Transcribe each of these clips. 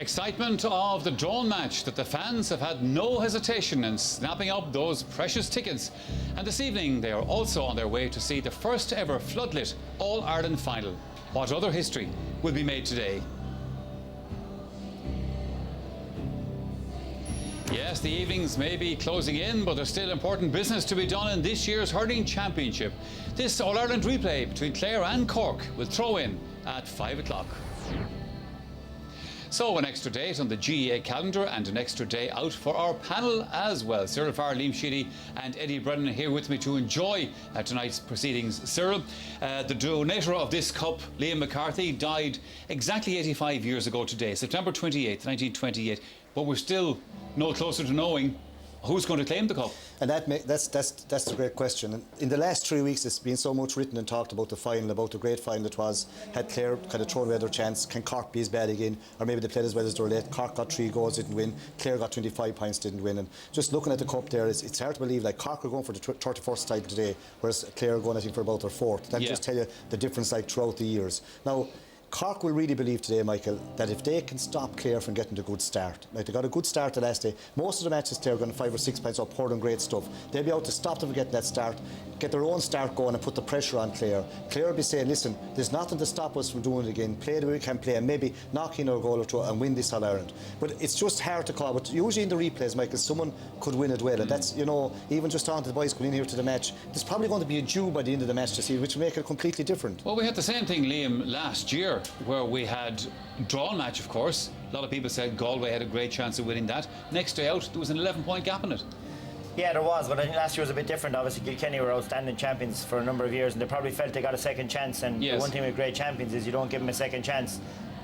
Excitement of the drawn match that the fans have had no hesitation in snapping up those precious tickets. And this evening they are also on their way to see the first ever floodlit All-Ireland final. What other history will be made today? Yes, the evenings may be closing in, but there's still important business to be done in this year's Hurling Championship. This All-Ireland replay between Clare and Cork will throw in at 5 o'clock. So an extra date on the GAA calendar and an extra day out for our panel as well. Cyril Farr, Liam Sheedy and Eddie Brennan are here with me to enjoy tonight's proceedings. Cyril, the donator of this cup, Liam McCarthy, died exactly 85 years ago today, September 28th, 1928. But we're still no closer to knowing who's going to claim the cup. And that's a great question. And in the last 3 weeks, there's been so much written and talked about the final, about the great final it was. Had Clare kind of thrown away their chance? Can Cork be as bad again? Or maybe they played as well as they were late. Cork got 3 goals, didn't win. Clare got 25 points, didn't win. And just looking at the cup there, it's hard to believe. Like, Cork are going for the 31st title today, whereas Clare are going, I think, for about their 4th. That just tell you the difference, like, throughout the years. Now, Cork will really believe today, Michael, that if they can stop Clare from getting a good start, like they got a good start the last day, most of the matches Clare are going 5 or 6 points up, Hurling great stuff. They'll be able to stop them from getting that start, get their own start going and put the pressure on Clare. Clare will be saying, listen, there's nothing to stop us from doing it again, play the way we can play and maybe knock in our goal or two and win this All-Ireland. But it's just hard to call. But usually in the replays, Michael, someone could win it well. And that's, you know, even just on to the boys coming in here to the match, there's probably going to be a due by the end of the match to see, which will make it completely different. Well, we had the same thing, Liam, last year, where we had drawn match, of course. A lot of people said Galway had a great chance of winning that. Next day out, there was an 11-point gap in it. Yeah, there was, but I think last year was a bit different. Obviously, Kilkenny were outstanding champions for a number of years, and they probably felt they got a second chance. And the one thing with great champions is you don't give them a second chance.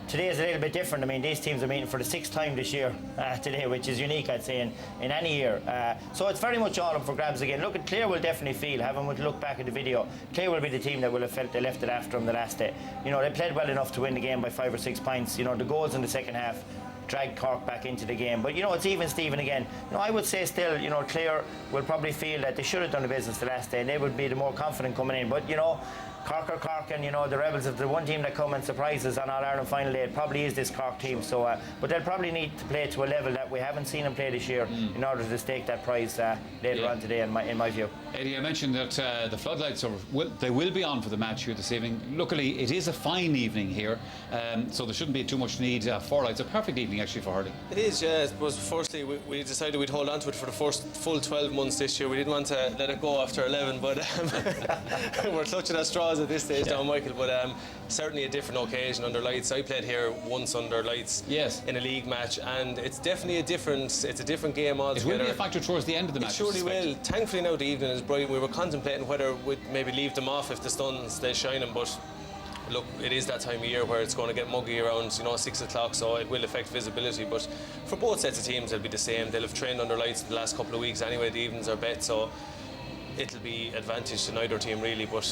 Today is a little bit different. I mean, these teams are meeting for the 6th time this year today, which is unique, I'd say, in any year. So it's very much all up for grabs again. Look, at Clare will definitely feel, having to look back at the video, Clare will be the team that will have felt they left it after them the last day. You know, they played well enough to win the game by 5 or 6 points. You know, the goals in the second half dragged Cork back into the game. But, you know, it's even Stephen again. You know, I would say still, you know, Clare will probably feel that they should have done the business the last day and they would be the more confident coming in. But, you know, Cork are Cork, and you know the Rebels, if the one team that come and surprises on All-Ireland final day, it probably is this Cork team. So, but they'll probably need to play to a level that we haven't seen them play this year in order to stake that prize later on today, in my view. Eddie, I mentioned that the floodlights will be on for the match here this evening. Luckily, it is a fine evening here, so there shouldn't be too much need for lights. A perfect evening actually for hurling. It is, yeah. I suppose firstly we decided we'd hold on to it for the first full 12 months this year. We didn't want to let it go after 11, but we're clutching at straws at this stage now, Michael. But certainly a different occasion under lights. I played here once under lights in a league match, and it's definitely it's a different game altogether. It will be a factor towards the end of the match. It surely will. Thankfully now the evening is bright. We were contemplating whether we'd maybe leave them off if the sun stays shining, but look, it is that time of year where it's going to get muggy around, you know, 6 o'clock, so it will affect visibility. But for both sets of teams, it'll be the same. They'll have trained under lights the last couple of weeks anyway. The evenings are bet, so it'll be advantage to neither team really. But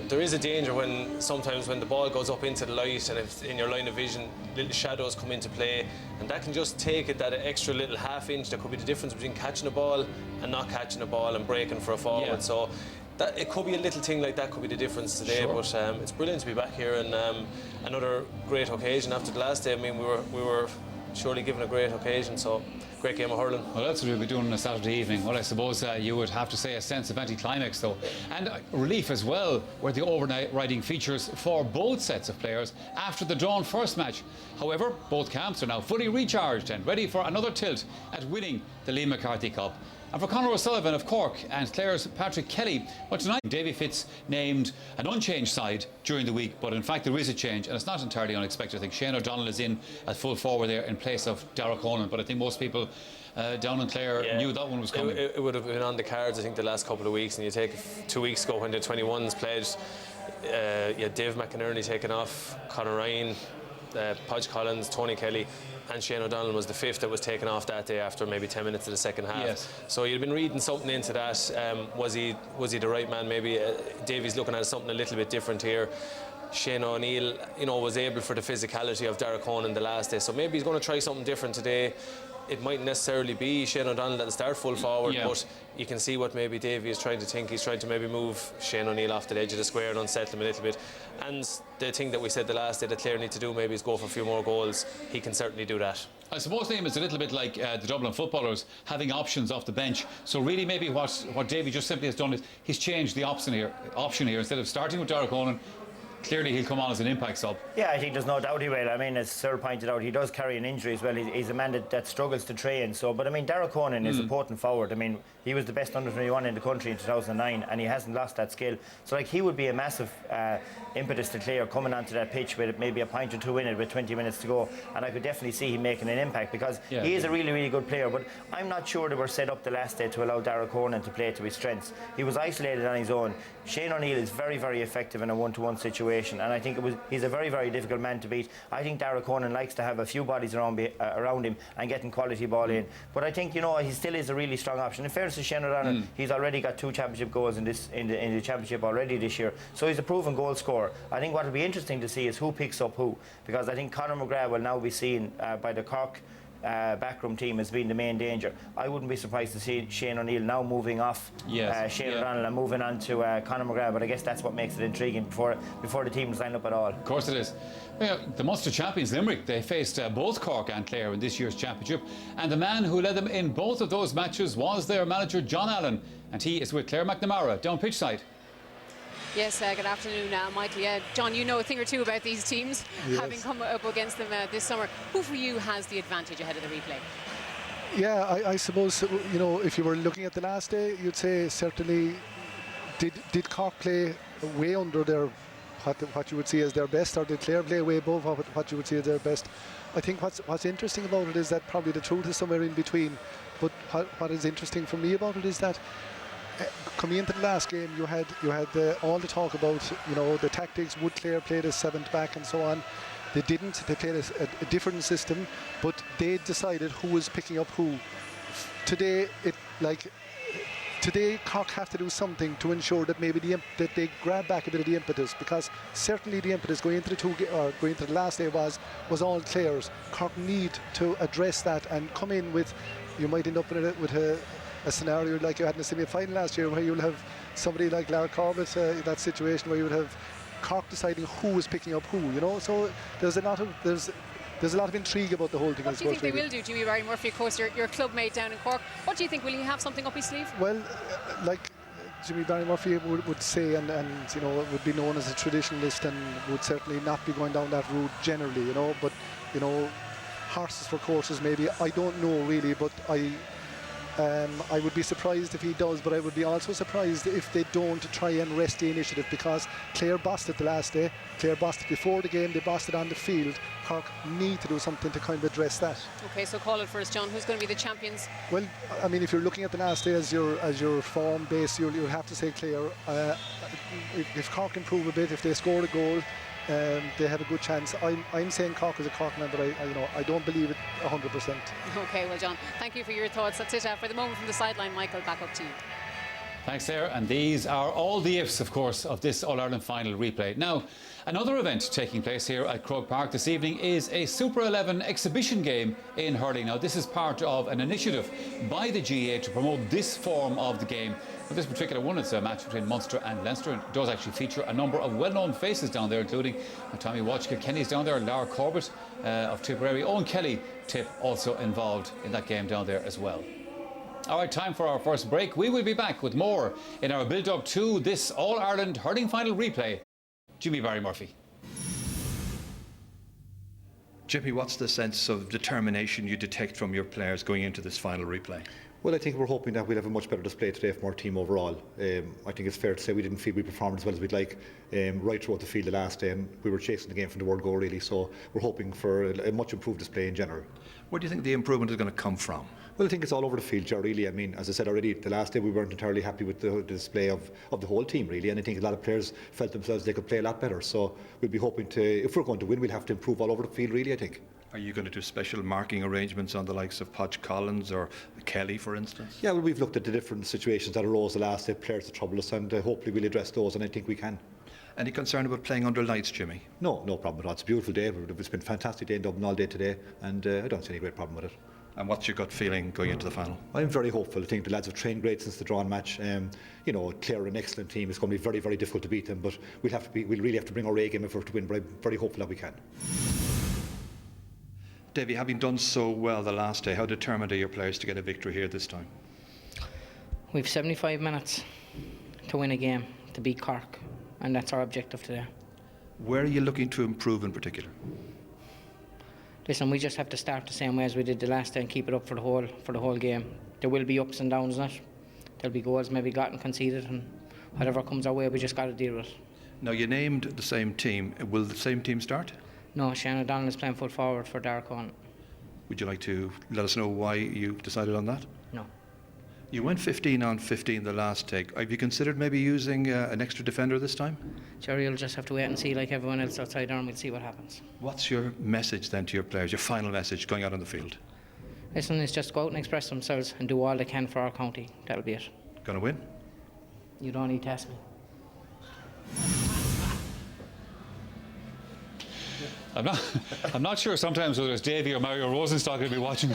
there is a danger sometimes when the ball goes up into the light and if in your line of vision little shadows come into play, and that can just take it that extra little half inch that could be the difference between catching a ball and not catching a ball and breaking for a forward. So that it could be a little thing like that could be the difference today. But it's brilliant to be back here, and another great occasion after the last day. I mean, we were surely given a great occasion, so great game of hurling. Well, that's what we'll be doing on a Saturday evening. Well, I suppose you would have to say a sense of anticlimax though, and relief as well, were the overriding features for both sets of players after the drawn first match. However, both camps are now fully recharged and ready for another tilt at winning the Liam McCarthy Cup. And for Conor O'Sullivan of Cork and Clare's Patrick Kelly, well, tonight Davy Fitz named an unchanged side during the week, but in fact there is a change, and it's not entirely unexpected. I think Shane O'Donnell is in at full forward there in place of Darragh Conan, but I think most people down in Clare knew that one was coming. It would have been on the cards, I think, the last couple of weeks, and you take 2 weeks ago when the 21s played, Dave McInerney taken off, Conor Ryan, Podge Collins, Tony Kelly, and Shane O'Donnell was the 5th that was taken off that day after maybe 10 minutes of the second half. So you'd been reading something into that. Was he the right man? Maybe Davy's looking at something a little bit different here. Shane O'Neill, you know, was able for the physicality of Darragh Conan the last day, so maybe he's going to try something different today. it mightn't necessarily be Shane O'Donnell that'll start full forward, Yeah. but you can see what maybe Davey is trying to think. He's trying to maybe move Shane O'Neill off the edge of the square and unsettle him a little bit. And the thing that we said the last day that Clare need to do maybe is go for a few more goals. He can certainly do that. I suppose, Liam, it's a little bit like the Dublin footballers having options off the bench. So really maybe what Davey just simply has done is he's changed the option here. Instead of starting with Darragh Conan, clearly he'll come on as an impact sub. Yeah, I think there's no doubt he will. I mean, as Sir pointed out, he does carry an injury as well. He's a man that struggles to train. So, but I mean, Darragh Conan is a potent forward. I mean, he was the best under 21 in the country in 2009, and he hasn't lost that skill. So, like, he would be a massive impetus to Clare coming onto that pitch with maybe a point or two in it with 20 minutes to go. And I could definitely see him making an impact because he is a really, really good player. But I'm not sure they were set up the last day to allow Darragh Conan to play to his strengths. He was isolated on his own. Shane O'Neill is very, very effective in a one-to-one situation, and I think he's a very, very difficult man to beat. I think Darragh Conan likes to have a few bodies around him and getting quality ball in. But I think, he still is a really strong option. In fairness to Shane O'Donnell, he's already got 2 championship goals in the championship already this year. So he's a proven goal scorer. I think what will be interesting to see is who picks up who, because I think Conor McGrath will now be seen by the Cork backroom team as being the main danger. I wouldn't be surprised to see Shane O'Neill now moving off Shane O'Donnell and moving on to Conor McGrath, but I guess that's what makes it intriguing before the teams line up at all. Of course it is. Yeah, the Munster champions Limerick, they faced both Cork and Clare in this year's championship, and the man who led them in both of those matches was their manager John Allen, and he is with Clare McNamara down pitch side. Yes, good afternoon, Michael. Yeah, John, you know a thing or two about these teams, having come up against them this summer. Who for you has the advantage ahead of the replay? Yeah, I suppose, if you were looking at the last day, you'd say certainly did Cork play way under their what you would see as their best, or did Clare play way above what you would see as their best? I think what's interesting about it is that probably the truth is somewhere in between. But what is interesting for me about it is that coming into the last game, you had all the talk about the tactics. Would Clare play the 7th back and so on? They didn't. They played a different system, but they decided who was picking up who. Today, Cork have to do something to ensure that maybe that they grab back a bit of the impetus, because certainly the impetus going into the last day was all Clare's. Cork need to address that and come in with. You might end up with a scenario like you had in the semi-final last year, where you'll have somebody like Lara Corbett, that situation where you would have Cork deciding who was picking up who. So there's a lot of intrigue about the whole thing. What do you think they will do, Jimmy Barry Murphy? Of course, your club mate down in Cork. What do you think? Will he have something up his sleeve? Well, like Jimmy Barry Murphy would say, and would be known as a traditionalist, and would certainly not be going down that route generally. But horses for courses maybe. I don't know really, but I would be surprised if he does, but I would be also surprised if they don't try and wrest the initiative, because Clare bossed it the last day. Clare bossed it before the game, they bossed it on the field. Cork need to do something to kind of address that. Okay, so call it for us, John. Who's going to be the champions? Well, I mean, if you're looking at the last day as your form base, you'll have to say Clare. If Cork improve a bit, if they score a goal, they have a good chance. I'm saying Cork is a Cork man, but I don't believe it 100%. Okay, well, John, thank you for your thoughts. That's it for the moment from the sideline. Michael, back up to you. Thanks, Sarah. And these are all the ifs, of course, of this All-Ireland final replay. Now, another event taking place here at Croke Park this evening is a Super 11 exhibition game in hurling. Now, this is part of an initiative by the GAA to promote this form of the game. But this particular one, it's a match between Munster and Leinster, and it does actually feature a number of well-known faces down there, including Tommy Walsh-Kilkenny's down there, Lara Corbett of Tipperary, Owen Kelly, Tip, also involved in that game down there as well. All right, time for our first break. We will be back with more in our build-up to this All-Ireland hurling final replay. Jimmy Barry Murphy. Jimmy, what's the sense of determination you detect from your players going into this final replay? Well, I think we're hoping that we'll have a much better display today from our team overall. I think it's fair to say we didn't feel we performed as well as we'd like right throughout the field the last day, and we were chasing the game from the word go really, so we're hoping for a much improved display in general. Where do you think the improvement is going to come from? Well, I think it's all over the field, Joe, really. I mean, as I said already, the last day we weren't entirely happy with the display of the whole team, really, and I think a lot of players felt themselves they could play a lot better, so we'll be hoping to, if we're going to win, we'll have to improve all over the field, really, I think. Are you going to do special marking arrangements on the likes of Podge Collins or Kelly, for instance? Yeah, well, we've looked at the different situations that arose the last day, players that troubled us, and hopefully we'll address those, and I think we can. Any concern about playing under lights, Jimmy? No problem at all. It's a beautiful day. It's been a fantastic day in Dublin all day today, and I don't see any great problem with it. And what's your gut feeling going into the final? I'm very hopeful. I think the lads have trained great since the drawn match. Clare are an excellent team. It's going to be very, very difficult to beat them, but we'll really have to bring our A game effort to win, but I'm very hopeful that we can. Davy, having done so well the last day, how determined are your players to get a victory here this time? We've 75 minutes to win a game, to beat Cork, and that's our objective today. Where are you looking to improve in particular? Listen, we just have to start the same way as we did the last day and keep it up for the whole game. There will be ups and downs in it. There'll be goals maybe gotten conceded, and whatever comes our way, we just got to deal with it. Now, you named the same team. Will the same team start? No, Shane O'Donnell is playing full forward for Darcon. Would you like to let us know why you've decided on that? No. You went 15 on 15 the last take. Have you considered maybe using an extra defender this time? Sure, you'll just have to wait and see like everyone else outside there, and we'll see what happens. What's your message then to your players, your final message going out on the field? Listen, it's just go out and express themselves and do all they can for our county. That'll be it. Gonna win? You don't need to ask me. I'm not sure sometimes whether it's Davy or Mario Rosenstock will be watching.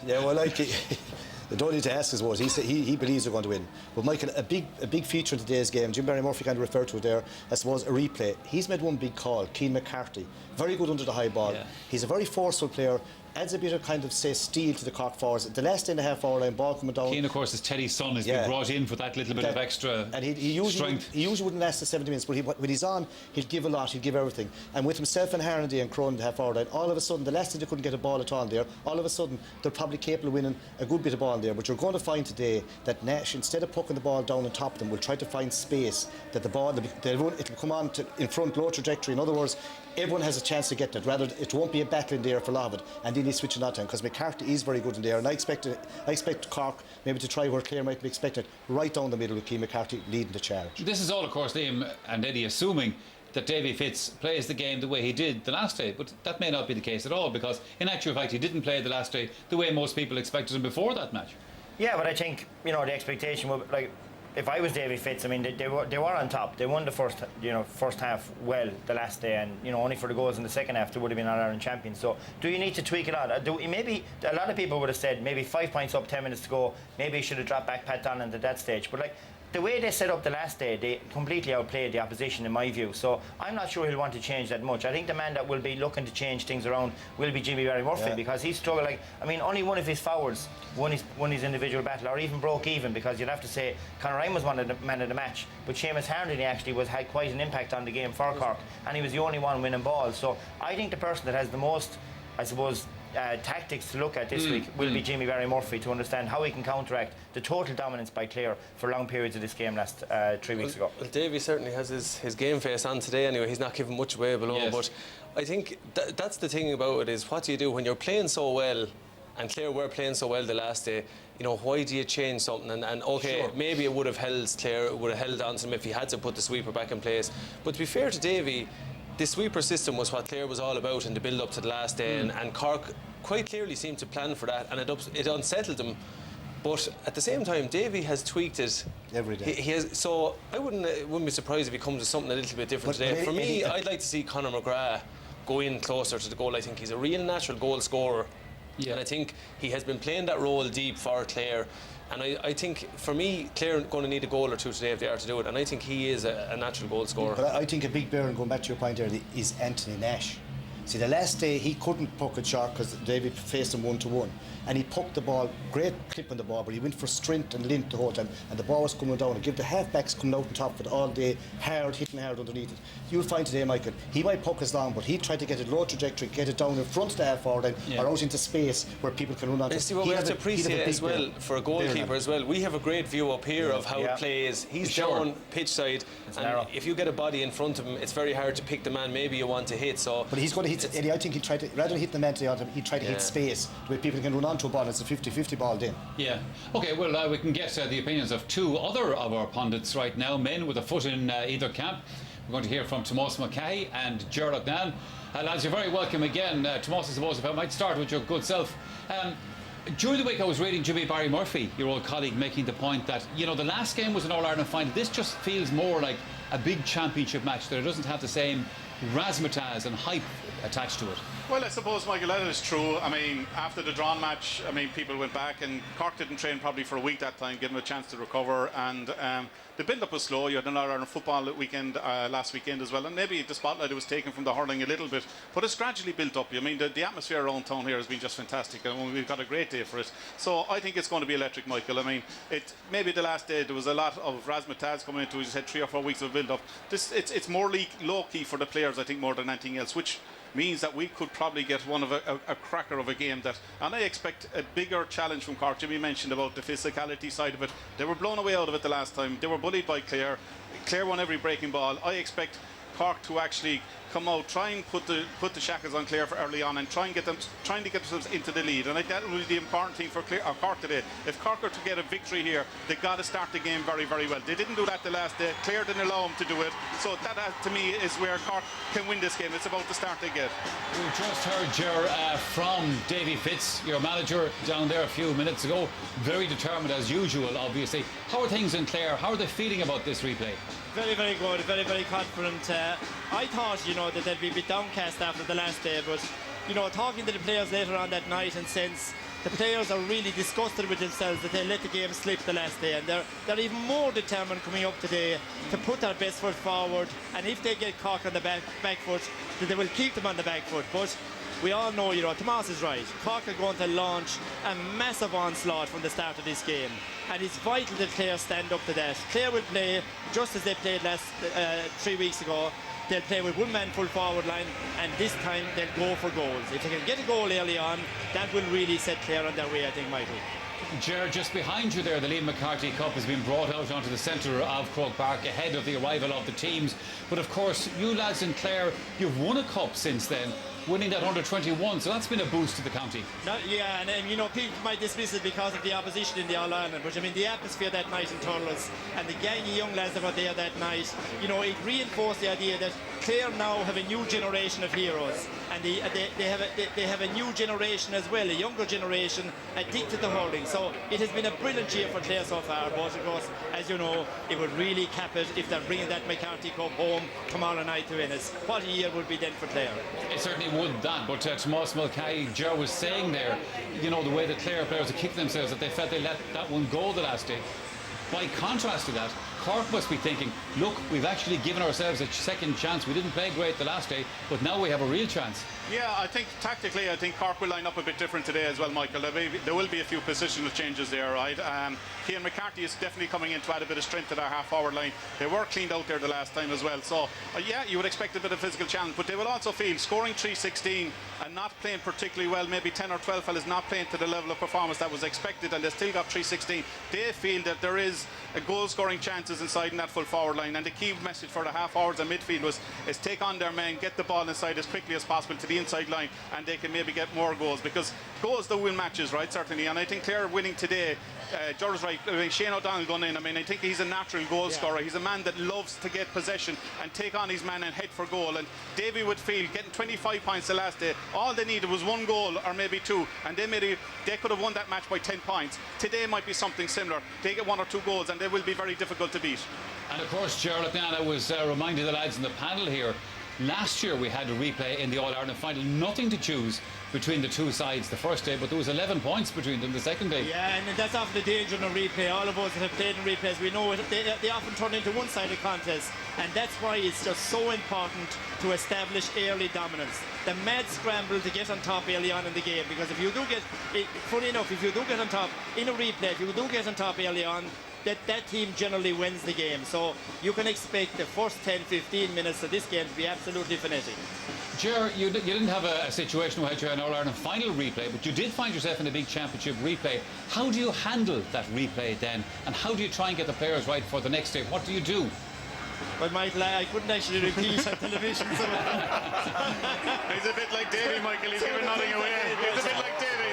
Yeah, well, they don't need to ask his words. He believes they're going to win. But Michael, a big feature of today's game, Jim Barry Murphy kind of referred to it there, I suppose a replay. He's made one big call, Keane McCarthy. Very good under the high ball. Yeah. He's a very forceful player. Adds a bit of kind of, say, steel to the Cork forwards. The last in the half-hour line, ball coming down. Keane, of course, is Teddy's son. He's been brought in for that little bit of extra and he usually wouldn't last the 70 minutes, but when he's on, he'll give a lot, he'll give everything. And with himself and Harnedy and Crone in the half-hour line, all of a sudden, the last thing they couldn't get a ball at all there, all of a sudden, they're probably capable of winning a good bit of ball there. But you're going to find today that Nash, instead of pucking the ball down on top of them, will try to find space, that the ball, it'll come on in front, low trajectory. In other words, everyone has a chance to get that. Rather, it won't be a battle in there for a lot of it, and then he's switching that time, because McCarthy is very good in there, and I expect Cork maybe to try where Clare might be expected, right down the middle with Keane McCarthy leading the charge. This is all, of course, Liam and Eddie assuming that Davy Fitz plays the game the way he did the last day, but that may not be the case at all, because in actual fact he didn't play the last day the way most people expected him before that match. Yeah, but I think, the expectation would, like, if I was Davy Fitz, I mean, they were on top. They won the first half well the last day, and only for the goals in the second half they would have been All-Ireland champions. So do you need to tweak it out? Maybe a lot of people would have said maybe 5 points up, 10 minutes to go. Maybe he should have dropped back Pat Donlan at that stage. But the way they set up the last day, they completely outplayed the opposition in my view. So I'm not sure he'll want to change that much. I think the man that will be looking to change things around will be Jimmy Barry Murphy, because he's struggled. Only one of his forwards won his individual battle, or even broke even, because you'd have to say Conor Ryan was one of the man of the match, but Seamus Harnedy actually had quite an impact on the game for Cork, and he was the only one winning balls. So I think the person that has the most, I suppose, tactics to look at this week will be Jimmy Barry Murphy, to understand how he can counteract the total dominance by Clare for long periods of this game last 3 weeks ago. Well, Davy certainly has his game face on today anyway. He's not giving much away below, but I think that's the thing about it, is what do you do when you're playing so well, and Clare were playing so well the last day? Why do you change something? And okay, sure, maybe it would have held Clare, it would have held on to him if he had to put the sweeper back in place. But to be fair to Davy, the sweeper system was what Clare was all about in the build-up to the last day, and Cork quite clearly seemed to plan for that, and it unsettled them. But at the same time, Davy has tweaked it every day. He has, so I wouldn't be surprised if he comes with something a little bit different today. For me, I'd like to see Conor McGrath go in closer to the goal. I think he's a real natural goal scorer, and I think he has been playing that role deep for Clare. And I think, for me, Clare are going to need a goal or two today if they are to do it. And I think he is a natural goal scorer. But I think a big bearing, going back to your point there, is Anthony Nash. See, the last day he couldn't puck it short because David faced him 1-to-1, and he pucked the ball, great clip on the ball, but he went for strength and length the whole time, and the ball was coming down. And give the halfbacks coming out on top of it all day, hitting hard underneath it. You'll find today, Michael, he might puck as long, but he tried to get it low trajectory, get it down in front of the half forward line, or out into space where people can run on. And see what we have to appreciate as well for a goalkeeper as well. We have a great view up here of how it plays. He's down pitch side, and if you get a body in front of him, it's very hard to pick the man maybe you want to hit. So, but he's going to hit. Eddie, I think he tried to, rather than hit the man to the other, he tried to hit space where people can run onto a ball. It's a 50-50 ball then. Yeah. Okay. Well, we can get the opinions of two other of our pundits right now, men with a foot in either camp. We're going to hear from Tomás Mackay and Gerard Nan. Lads, you're very welcome again. Tomás, I suppose if I might start with your good self. During the week I was reading Jimmy Barry Murphy, your old colleague, making the point that, the last game was an All-Ireland final. This just feels more like a big championship match, that it doesn't have the same razzmatazz and hype attached to it. Well, I suppose, Michael, that is true. I mean, after the drawn match, I mean, people went back, and Cork didn't train probably for a week that time, give them a chance to recover, and the build-up was slow. You had another Ireland football weekend last weekend as well, and maybe the spotlight was taken from the hurling a little bit, but it's gradually built up. I mean, the atmosphere around town here has been just fantastic, and we've got a great day for it. So I think it's going to be electric, Michael. I mean, maybe the last day there was a lot of razzmatazz coming into it. We just had 3 or 4 weeks of build-up. It's more low-key for the players, I think, more than anything else, which means that we could probably get one of a cracker of a game and I expect a bigger challenge from Cork. Jimmy mentioned about the physicality side of it. They were blown away out of it the last time. They were bullied by Clare. Clare won every breaking ball. I expect Cork to actually come out, try and put the shackles on Clare for early on, and trying to get themselves into the lead. And I think that will be the important thing for Cork today. If Cork are to get a victory here, they've got to start the game very, very well. They didn't do that the last day. Clare didn't allow them to do it. So that, to me, is where Cork can win this game. It's about the start again. We just heard from Davy Fitz, your manager, down there a few minutes ago. Very determined as usual, obviously. How are things in Clare? How are they feeling about this replay? Very, very good, very, very confident. I thought, that they'd be a bit downcast after the last day, but, talking to the players later on that night, and since the players are really disgusted with themselves that they let the game slip the last day, and they're even more determined coming up today to put their best foot forward, and if they get Cork on the back foot, that they will keep them on the back foot. But we all know, Tomas is right. Cork are going to launch a massive onslaught from the start of this game, and it's vital that Clare stand up to that. Clare will play just as they played last 3 weeks ago. They'll play with one man full forward line, and this time they'll go for goals. If they can get a goal early on, that will really set Clare on their way, I think, Michael. Ger, just behind you there, the Liam McCarthy Cup has been brought out onto the centre of Croke Park ahead of the arrival of the teams. But of course, you lads in Clare, you've won a cup since then, winning that under 21, so that's been a boost to the county. Yeah, and people might dismiss it because of the opposition in the All-Ireland, but I mean the atmosphere that night in Thurles and the gang of young lads that were there that night, it reinforced the idea that Clare now have a new generation of heroes, and they have a new generation as well, a younger generation addicted to hurling. So it has been a brilliant year for Clare so far, but of course, as you know, it would really cap it if they're bringing that McCarthy Cup home tomorrow night to win us. What a year would be then for Clare. It certainly would that, but Tomas Mulcahy, Ger was saying there, the way the Clare players are kicking themselves, that they felt they let that one go the last day. By contrast to that, Cork must be thinking, look, we've actually given ourselves a second chance. We didn't play great the last day, but now we have a real chance. Yeah, I think tactically, Cork will line up a bit different today as well, Michael. There will be a few positional changes there, right? Cian McCarthy is definitely coming in to add a bit of strength to their half-forward line. They were cleaned out there the last time as well. So, yeah, you would expect a bit of physical challenge, but they will also feel scoring 316 and not playing particularly well, maybe 10 or 12 fellas not playing to the level of performance that was expected, and they still got 316. They feel that there is a goal-scoring chances inside in that full forward line, and the key message for the half-forwards and midfield is take on their men, get the ball inside as quickly as possible to the inside line, and they can maybe get more goals, because goals do win matches, right, certainly. And I think Clare winning today, George's right. Shane O'Donnell going in, I think he's a natural goal scorer. He's a man that loves to get possession and take on his man and head for goal, and Davy would feel getting 25 points the last day, all they needed was one goal or maybe two, and they could have won that match by 10 points. Today might be something similar. They get 1 or 2 goals and they will be very difficult to beat. And of course, Gerald Nana was reminding the lads in the panel here, last year we had a replay in the All-Ireland final, nothing to choose between the two sides the first day, but there was 11 points between them the second day. Yeah, and that's often the danger in a replay. All of us that have played in replays, we know they often turn into one-sided contests, and that's why it's just so important to establish early dominance. The mad scramble to get on top early on in the game, because if you do get, funny enough, if you do get on top in a replay, if you do get on top early on, that team generally wins the game. So you can expect the first 10-15 minutes of this game to be absolutely frenetic. Ger, you didn't have a situation where you had an All-Ireland final replay, but you did find yourself in a big championship replay. How do you handle that replay then, and how do you try and get the players right for the next day? What do you do? Well, Michael, I couldn't actually repeat on television. So he's a bit like Davy, Michael. He's giving nothing away. He's a bit like Davy.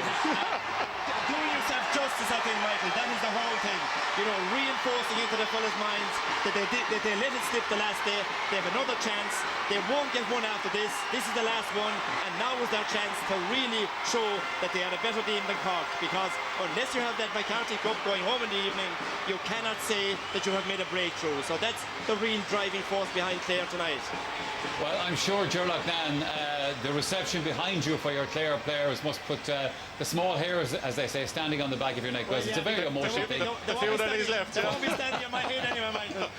Do yourself justice, I think, Michael. That is the whole thing. Reinforcing into the their fellas' minds that they let it slip the last day. They have another chance. They won't get one after this. This is the last one, and now is their chance to really show that they are a better team than Cork, because unless you have that McCarthy Cup going home in the evening, you cannot say that you have made a breakthrough. So that's the real driving force behind Clare tonight. Well, I'm sure, Gerlach Nan, the reception behind you for your Clare players must put the small hairs, as they say, standing on the back of your neck, because it's a very emotional thing. The few that is left. They won't be standing on my head anyway, Michael.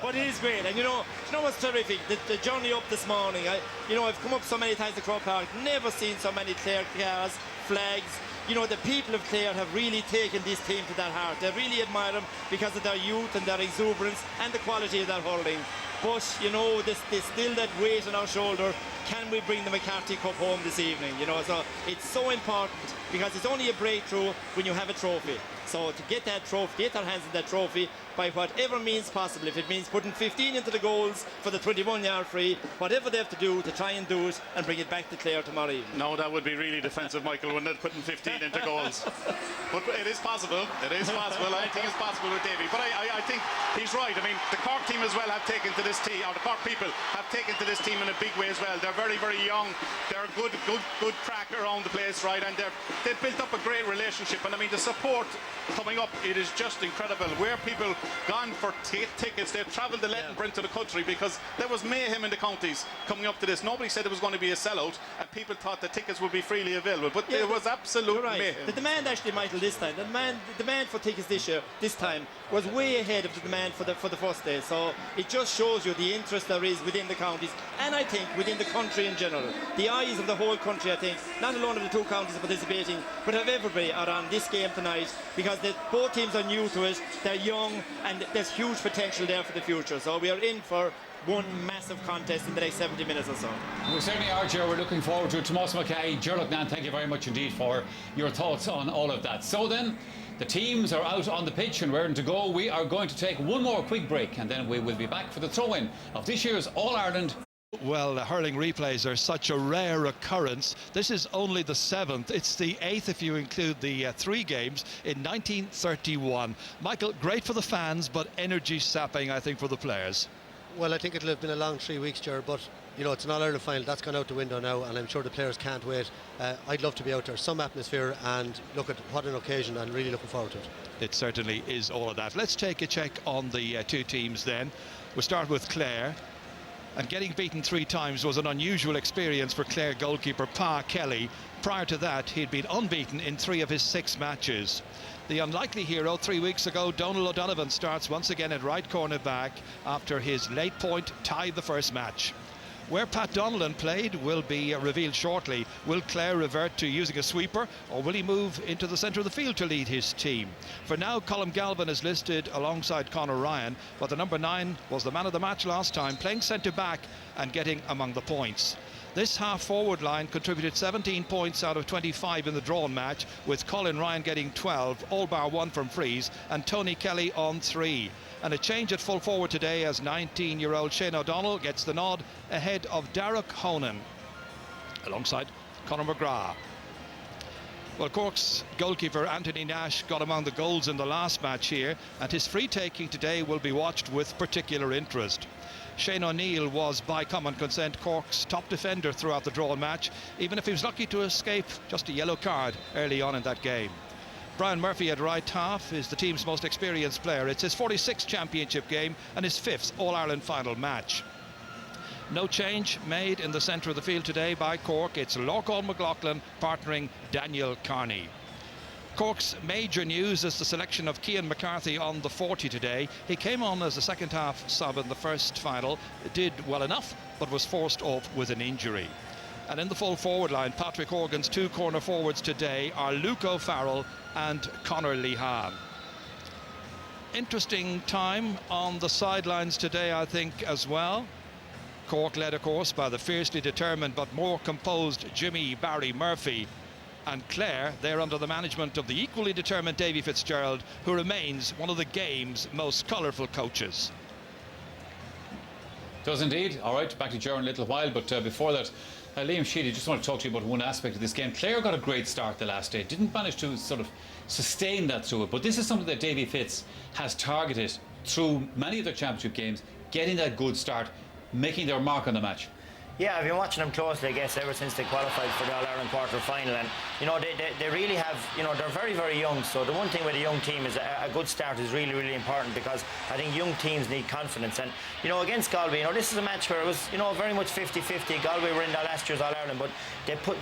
But it is great. And you know what's terrific? The journey up this morning. I've come up so many times to Croke Park, never seen so many Clare cars, flags. The people of Clare have really taken this team to their heart. They really admire them because of their youth and their exuberance and the quality of their hurling. But, there's still that weight on our shoulder. Can we bring the McCarthy Cup home this evening? So it's so important, because it's only a breakthrough when you have a trophy. So to get that trophy, get our hands on that trophy by whatever means possible. If it means putting 15 into the goals for the 21-yard free, whatever they have to do to try and do it and bring it back to Clare tomorrow evening. No, that would be really defensive, Michael, when they're putting 15 into goals. But it is possible. It is possible. Anything is possible with Davy. But I think he's right. I mean, the Cork team as well have taken to this team, or the Cork people have taken to this team in a big way as well. They're very, very young. They're good crack around the place, right? And they've built up a great relationship. And I mean, the support coming up, it is just incredible. Where people gone for tickets, they've travelled the length and breadth of the country, because there was mayhem in the counties coming up to this. Nobody said it was going to be a sellout, and people thought the tickets would be freely available, but it was absolute mayhem. The demand, actually, Michael, this time, the demand for tickets this time was way ahead of the demand for the first day. So it just shows you the interest there is within the counties, and I think within the country in general. The eyes of the whole country, I think, not alone of the two counties participating, but of everybody, are on this game tonight, because both teams are new to it, they're young, and there's huge potential there for the future. So we are in for one massive contest in the next 70 minutes or so. We certainly are, Ger. We're looking forward to it. Tomás Mackay, Gerlach Nan, thank you very much indeed for your thoughts on all of that. So then, the teams are out on the pitch and raring to go. We are going to take one more quick break, and then we will be back for the throw-in of this year's All-Ireland. Well, the hurling replays are such a rare occurrence. This is only the 7th. It's the 8th if you include the 3 games in 1931. Michael, great for the fans, but energy sapping, I think, for the players. Well, I think it'll have been a long 3 weeks, Ger, but it's an All-Ireland final. That's gone out the window now, and I'm sure the players can't wait. I'd love to be out there. Some atmosphere, and look at what an occasion. I'm really looking forward to it. It certainly is all of that. Let's take a check on the 2 teams then. We'll start with Clare. And getting beaten 3 times was an unusual experience for Clare goalkeeper Pa Kelly. Prior to that, he'd been unbeaten in 3 of his 6 matches. The unlikely hero 3 weeks ago, Donal O'Donovan, starts once again at right corner back after his late point tied the first match. Where Pat Donnellan played will be revealed shortly. Will Clare revert to using a sweeper, or will he move into the centre of the field to lead his team? For now, Colm Galvin is listed alongside Conor Ryan, but the number 9 was the man of the match last time, playing centre back and getting among the points. This half-forward line contributed 17 points out of 25 in the drawn match, with Colin Ryan getting 12, all bar 1 from frees, and Tony Kelly on 3. And a change at full forward today as 19-year-old Shane O'Donnell gets the nod ahead of Darragh Honan, alongside Conor McGrath. Well, Cork's goalkeeper Anthony Nash got among the goals in the last match here, and his free-taking today will be watched with particular interest. Shane O'Neill was, by common consent, Cork's top defender throughout the drawn match, even if he was lucky to escape just a yellow card early on in that game. Brian Murphy at right half is the team's most experienced player. It's his 46th championship game and his 5th All-Ireland final match. No change made in the centre of the field today by Cork. It's Lorcan McLaughlin partnering Daniel Carney. Cork's major news is the selection of Cian McCarthy on the 40 today. He came on as a second half sub in the first final, did well enough, but was forced off with an injury. And in the full forward line, Patrick Horgan's 2 corner forwards today are Luke O'Farrell and Conor Lehan. Interesting time on the sidelines today, I think, as well. Cork led, of course, by the fiercely determined but more composed Jimmy Barry Murphy. And Clare, they're under the management of the equally determined Davy Fitzgerald, who remains one of the game's most colourful coaches. Does indeed. All right, back to Ger in a little while, but before that, Liam Sheedy, just want to talk to you about one aspect of this game. Clare got a great start the last day, didn't manage to sort of sustain that through it, but this is something that Davy Fitz has targeted through many of their championship games, getting that good start, making their mark on the match. Yeah, I've been watching them closely, I guess, ever since they qualified for the All-Ireland quarter-final. And, you know, they really have, you know, they're very, very young. So the one thing with a young team is a good start is really, really important, because I think young teams need confidence. And, you know, against Galway, you know, this is a match where it was, you know, very much 50-50. Galway were in the last year's All-Ireland, but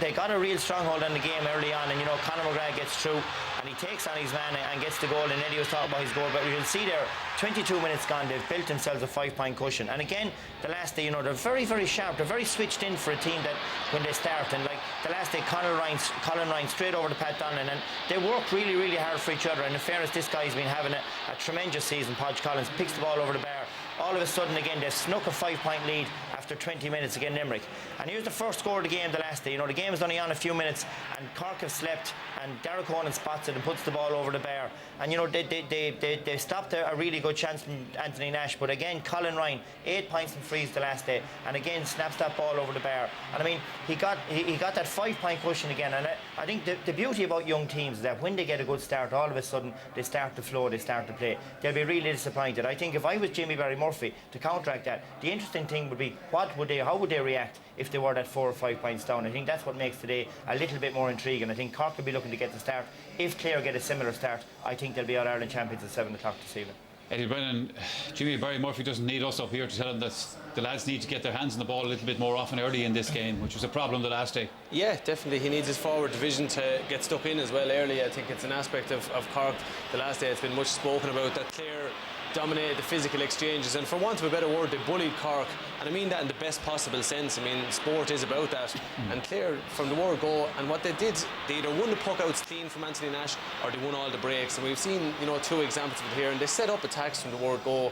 they got a real stronghold on the game early on. And, you know, Conor McGrath gets through and he takes on his man and gets the goal. And Eddie was talking about his goal, but you can see there, 22 minutes gone, they've built themselves a 5-point cushion. And again, the last day, you know, they're very, very sharp. They're very switched in for a team that when they start. And like the last day, Colin Ryan straight over to Pat Donlan, and they work really, really hard for each other. And in fairness, this guy's been having a tremendous season. Podge Collins picks the ball over the bar. All of a sudden, again, they've snuck a 5-point lead after 20 minutes against Limerick. And here's the first score of the game the last day. You know, the game is only on a few minutes, and Cork have slept, and Derek Conan spots it and puts the ball over the bar. And, you know, they stopped a really good chance from Anthony Nash. But again, Colin Ryan, 8 points from frees the last day, and again, snaps that ball over the bar. And I mean, he got that 5-point cushion again. And I think the beauty about young teams is that when they get a good start, all of a sudden, they start to flow, they start to play. They'll be really disappointed. I think if I was Jimmy Barry Murphy, to counteract that, the interesting thing would be how would they react if they were that 4 or 5 points down. I think that's what makes today a little bit more intriguing. I think Cork will be looking to get the start. If Clare get a similar start, I think they'll be All-Ireland champions at 7 o'clock this evening. Eddie Brennan, Jimmy Barry Murphy doesn't need us up here to tell him that the lads need to get their hands on the ball a little bit more often early in this game, which was a problem the last day. Yeah, definitely. He needs his forward division to get stuck in as well early. I think it's an aspect of Cork the last day. It's been much spoken about that Clare dominated the physical exchanges, and for want of a better word, they bullied Cork, and I mean that in the best possible sense. I mean, sport is about that. And Clare, from the word go, and what they did, they either won the puck outs clean from Anthony Nash, or they won all the breaks. And we've seen, you know, 2 examples of it here, and they set up attacks from the word go.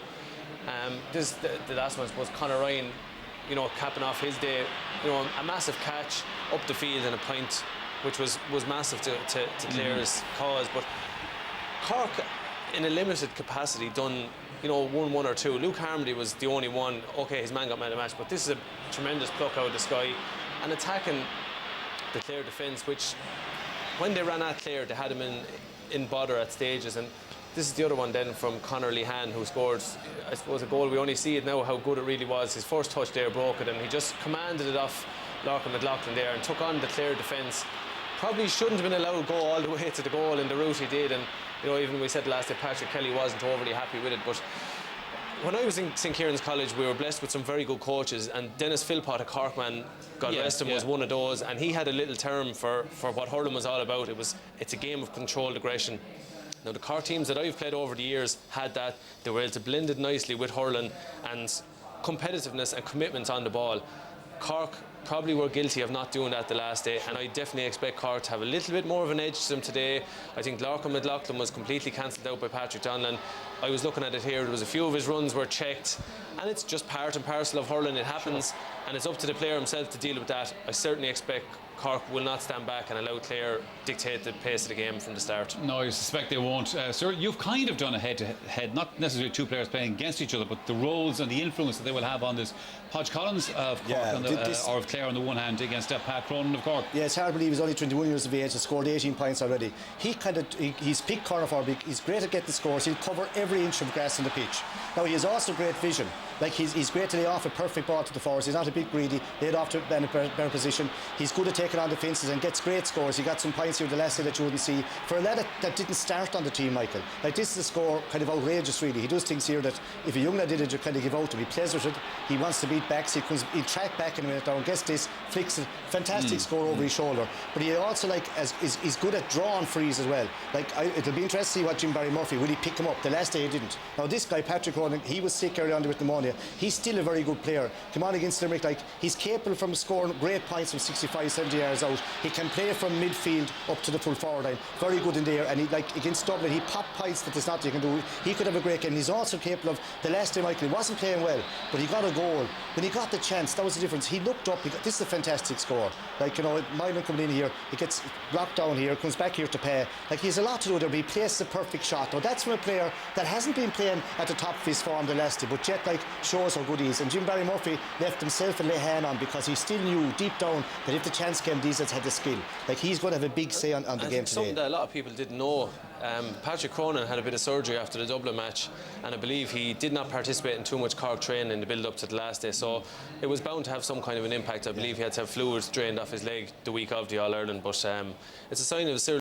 This the last one was Conor Ryan, you know, capping off his day. You know, a massive catch up the field and a point, which was massive to Clare's cause. But Cork, in a limited capacity, done, you know, 1 or 2. Luke Harmony was the only one. Okay, his man got man of the match, but this is a tremendous pluck out of the sky and attacking the Clare defence, which when they ran at Clare, they had him in bother at stages. And this is the other one then from Conor Lehan, who scored, I suppose, a goal. We only see it now how good it really was. His first touch there broke it, and he just commanded it off Larkin McLaughlin there and took on the Clare defence. Probably shouldn't have been allowed to go all the way to the goal in the route he did. And, you know, even we said last day Patrick Kelly wasn't overly happy with it. But when I was in St. Kieran's College, we were blessed with some very good coaches, and Dennis Philpott, a Cork man, God rest him, was one of those, and he had a little term for what hurling was all about. It's a game of controlled aggression. Now, the Cork teams that I've played over the years had that. They were able to blend it nicely with hurling and competitiveness and commitment on the ball. Cork probably were guilty of not doing that the last day, and I definitely expect Cork to have a little bit more of an edge to them today. I think Larkin McLaughlin was completely cancelled out by Patrick Donlan. I was looking at it here, there was a few of his runs were checked, and it's just part and parcel of hurling. It happens, and it's up to the player himself to deal with that. I certainly expect Cork will not stand back and allow Clare dictate the pace of the game from the start. No, I suspect they won't. Sir, you've kind of done a head-to-head, not necessarily 2 players playing against each other, but the roles and the influence that they will have on this. Podge Collins of Cork or of Clare on the one hand against Pat Cronin of Cork. Yeah, it's hard to believe he's only 21 years of age and scored 18 points already. He's picked corner forward. He's great at getting scores. He'll cover every inch of grass on the pitch. Now, he has also great vision. Like, he's great to lay off a perfect ball to the forwards. He's not a bit greedy. Laid off to a better position. He's good at taking on defences and gets great scores. He got some points here the last day that you wouldn't see. For a lad that didn't start on the team, Michael, like, this is a score kind of outrageous, really. He does things here that if a young lad did it, you kind of give out to him. He plays with it. He wants to beat backs. He'll track back in a minute down, gets this, flicks it. Fantastic score over his shoulder. But he also, like, is good at drawing frees as well. Like, it'll be interesting to see what Jim Barry Murphy, will he pick him up? The last day he didn't. Now, this guy, Patrick Cronin, he was sick early on with pneumonia. He's still a very good player. Come on against Limerick, like, he's capable from scoring great points from 65, 70 yards out. He can play from midfield up to the full forward line. Very good in there. And he, like, against Dublin, he popped points that there's not you can do. He could have a great game. He's also capable of, the last day, Michael, he wasn't playing well, but he got a goal. When he got the chance, that was the difference. He looked up. This is a fantastic score. Like, you know, Mylan coming in here, he gets blocked down here, comes back here to pay. Like, he has a lot to do there, but he plays the perfect shot. Now, that's from a player that hasn't been playing at the top of his form the last day, but yet, like, shows how good he is. And Jim Barry Murphy left himself a lay hand on because he still knew deep down that if the chance came, these lads had the skill. Like, he's going to have a big say on the game today. Something that a lot of people didn't know. Patrick Cronin had a bit of surgery after the Dublin match, and I believe he did not participate in too much Cork training in the build-up to the last day, so it was bound to have some kind of an impact. I believe he had to have fluids drained off his leg the week of the All-Ireland, but it's a sign of a serious